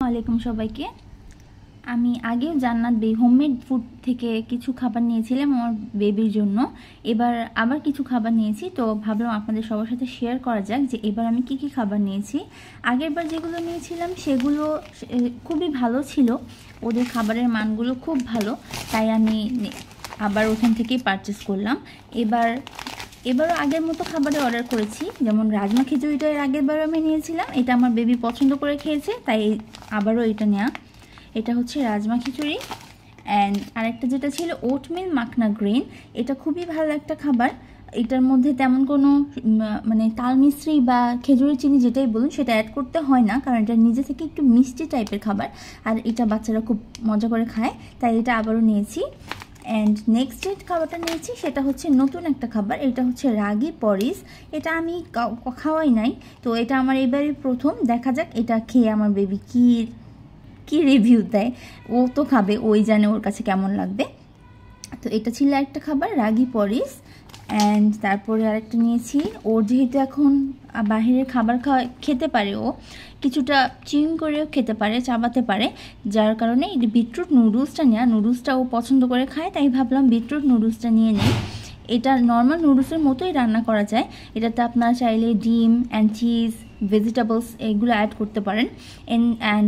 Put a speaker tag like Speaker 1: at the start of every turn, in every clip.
Speaker 1: আলাইকুম সবাইকে। আমি আগেও জান্নাত হোমমেড ফুড থেকে কিছু খাবার নিয়েছিলাম আমার বেবির জন্য। এবার আবার কিছু খাবার নিয়েছি, তো ভাবলাম আপনাদের সবার সাথে শেয়ার করা যাক যে এবার আমি কি কি খাবার নিয়েছি। আগেরবার যেগুলো নিয়েছিলাম সেগুলো খুবই ভালো ছিল, ওদের খাবারের মানগুলো খুব ভালো, তাই আমি আবার ওখান থেকেই পারচেস করলাম। এবারও আগের মতো খাবারে অর্ডার করেছি, যেমন রাজমা খিচুড়িটা এর আগেরবার আমি নিয়েছিলাম, এটা আমার বেবি পছন্দ করে খেয়েছে, তাই আবারও এটা নেওয়া। এটা হচ্ছে রাজমা খিচুড়ি। অ্যান্ড আরেকটা যেটা ছিল ওটমিল মাখনা গ্রিন, এটা খুবই ভালো একটা খাবার। এটার মধ্যে তেমন কোনো মানে তাল মিশ্রি বা খেজুরের চিনি যেটাই বলুন সেটা অ্যাড করতে হয় না, কারণ এটা নিজে থেকে একটু মিষ্টি টাইপের খাবার, আর এটা বাচ্চারা খুব মজা করে খায়, তাই এটা আবারও নিয়েছি। অ্যান্ড নেক্সট যে খাবারটা নিয়েছি সেটা হচ্ছে নতুন একটা খাবার, এটা হচ্ছে রাগি পরিস। এটা আমি খাওয়াই নাই, তো এটা আমার এবারই প্রথম। দেখা যাক এটা খেয়ে আমার বেবি কি রিভিউ দেয়। ও তো খাবে, ওই জানে ওর কাছে কেমন লাগবে। তো এটা ছিল একটা খাবার, রাগি পরিস। অ্যান্ড তারপরে আরেকটা নিয়েছি, ওর যেহেতু এখন বাহিরের খাবার খেতে পারে, ও কিছুটা চিং করেও খেতে পারে, চাবাতে পারে, যার কারণে এই বিটরুট নুডলসটা নেওয়া। নুডলসটা ও পছন্দ করে খায়, তাই ভাবলাম বিটরুট নুডলসটা নিয়ে নিই। এটা নর্মাল নুডলসের মতোই রান্না করা যায়। এটাতে আপনারা চাইলে ডিম অ্যান্ড চিজ, ভেজিটেবলস এগুলো অ্যাড করতে পারেন। অ্যান্ড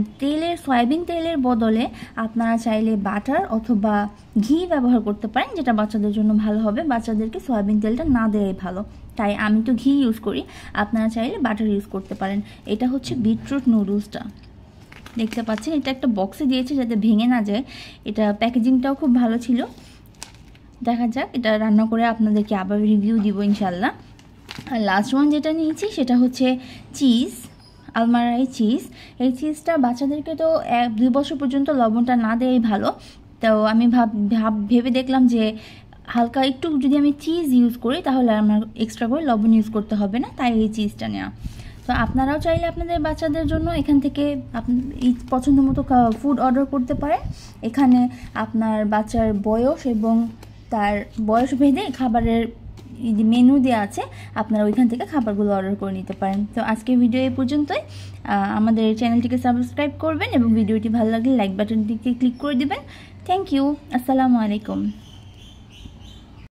Speaker 1: সয়াবিন তেলের বদলে আপনারা চাইলে বাটার অথবা ঘি ব্যবহার করতে পারেন, যেটা বাচ্চাদের জন্য ভালো হবে। বাচ্চাদেরকে সয়াবিন তেলটা না দেওয়াই ভালো, তাই আমি তো ঘি ইউজ করি, আপনারা চাইলে বাটার ইউজ করতে পারেন। এটা হচ্ছে বিটরুট নুডলসটা, দেখতে পাচ্ছেন এটা একটা বক্সে দিয়েছে যাতে ভেঙে না যায়। এটা প্যাকেজিংটাও খুব ভালো ছিল। দেখা যাক, এটা রান্না করে আপনাদেরকে আবার রিভিউ দিব ইনশাল্লাহ। আর লাস্ট ওয়ান যেটা নিয়েছি সেটা হচ্ছে চিজ, আলমারাই চিজ। এই চিজটা বাচ্চাদেরকে তো 2 বছর পর্যন্ত লবণটা না দেওয়াই ভালো, তো আমি ভেবে দেখলাম যে হালকা একটু যদি আমি চিজ ইউজ করি তাহলে আমার এক্সট্রা করে লবণ ইউজ করতে হবে না, তাই এই চিজটা নেওয়া। তো আপনারাও চাইলে আপনাদের বাচ্চাদের জন্য এখান থেকে এই পছন্দ মতো ফুড অর্ডার করতে পারেন। এখানে আপনার বাচ্চার বয়স এবং তার বয়স ভেদে খাবারের মেনু দেওয়া আছে, আপনারা ওইখান থেকে খাবারগুলো অর্ডার করে নিতে পারেন। তো আজকের ভিডিও এই পর্যন্তই। আমাদের চ্যানেলটিকে সাবস্ক্রাইব করবেন এবং ভিডিওটি ভালো লাগলে লাইক বাটনটিকে ক্লিক করে দিবেন। Thank you. আসসালামু আলাইকুম।